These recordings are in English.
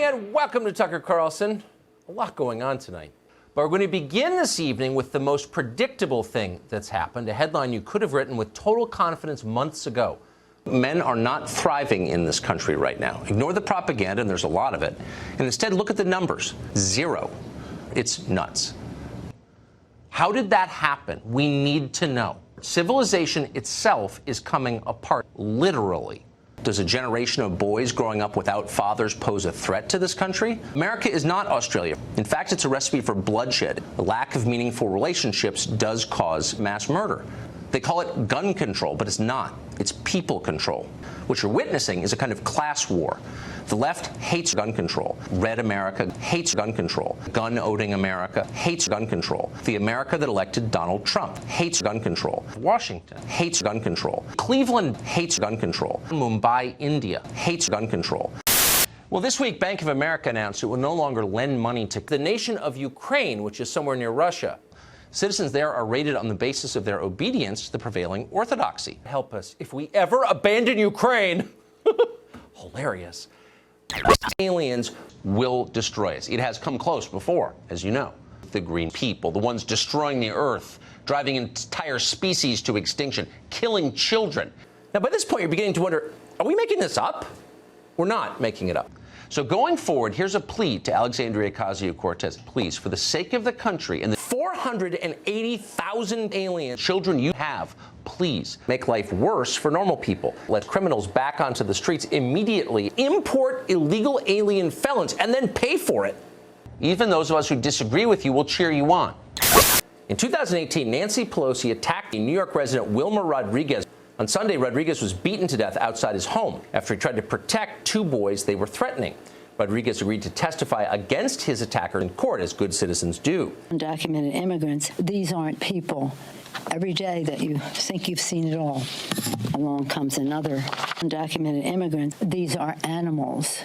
And welcome to Tucker Carlson. A lot going on tonight. But we're going to begin this evening with the most predictable thing that's happened, a headline you could have written with total confidence months ago. Men are not thriving in this country right now. Ignore the propaganda, and there's a lot of it, and instead look at the numbers. 0. It's nuts. How did that happen? We need to know. Civilization itself is coming apart, literally. Does a generation of boys growing up without fathers pose a threat to this country? America is not Australia. In fact, it's a recipe for bloodshed. The lack of meaningful relationships does cause mass murder. They call it gun control, but it's not. It's people control. What you're witnessing is a kind of class war. The left hates gun control. Red America hates gun control. Gun-owning America hates gun control. The America that elected Donald Trump hates gun control. Washington hates gun control. Cleveland hates gun control. Mumbai, India hates gun control. Well, this week, Bank of America announced it will no longer lend money to the nation of Ukraine, which is somewhere near Russia. Citizens there are rated on the basis of their obedience to the prevailing orthodoxy. Help us if we ever abandon Ukraine. Hilarious. Aliens will destroy us. It has come close before, as you know. The green people, the ones destroying the earth, driving entire species to extinction, killing children. Now, by this point, you're beginning to wonder, are we making this up? We're not making it up. So going forward, here's a plea to Alexandria Ocasio-Cortez. Please, for the sake of the country and the 480,000 alien children you have, please make life worse for normal people. Let criminals back onto the streets immediately, import illegal alien felons, and then pay for it. Even those of us who disagree with you will cheer you on. In 2018, Nancy Pelosi attacked New York resident Wilmer Rodriguez. On Sunday, Rodriguez was beaten to death outside his home after he tried to protect 2 boys they were threatening. Rodriguez agreed to testify against his attacker in court, as good citizens do. Undocumented immigrants, these aren't people. Every day that you think you've seen it all, along comes another undocumented immigrant. These are animals.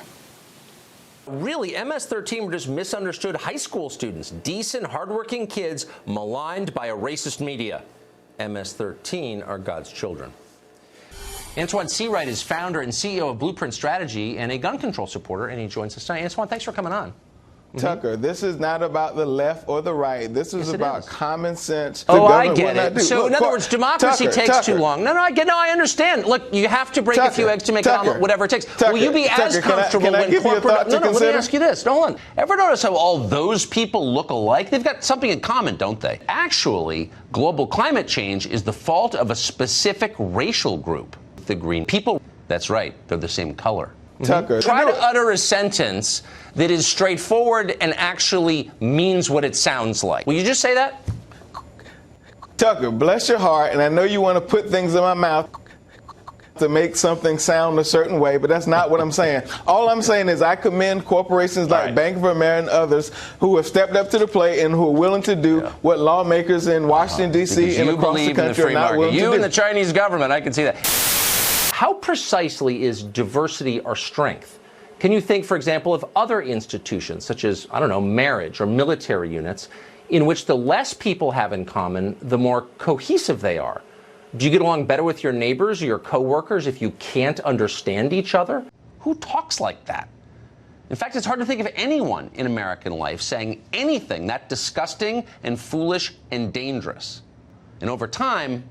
Really, MS-13 were just misunderstood high school students, decent, hardworking kids maligned by a racist media. MS-13 are God's children. Antoine Seawright is founder and CEO of Blueprint Strategy and a gun control supporter, and he joins us tonight. Antoine, thanks for coming on. Tucker, this is not about the left or the right. This is about common sense. Oh, I get it. So, in other words, democracy takes too long. No, I understand. Look, you have to break a few eggs to make an omelet, whatever it takes. Will you be as comfortable when corporate... No, let me ask you this. Hold on. Ever notice how all those people look alike? They've got something in common, don't they? Actually, global climate change is the fault of a specific racial group. The green people. That's right. They're the same color. Tucker, try to utter a sentence that is straightforward and actually means what it sounds like. Will you just say that? Tucker, bless your heart, and I know you want to put things in my mouth to make something sound a certain way, but that's not what I'm saying. All I'm saying is I commend corporations like Bank of America and others who have stepped up to the plate and who are willing to do what lawmakers in Washington, D.C. and across the country are not willing to do. You and the Chinese government, I can see that. How precisely is diversity our strength? Can you think, for example, of other institutions, such as, I don't know, marriage or military units, in which the less people have in common, the more cohesive they are? Do you get along better with your neighbors or your coworkers if you can't understand each other? Who talks like that? In fact, it's hard to think of anyone in American life saying anything that disgusting and foolish and dangerous. And over time,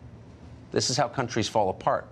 this is how countries fall apart.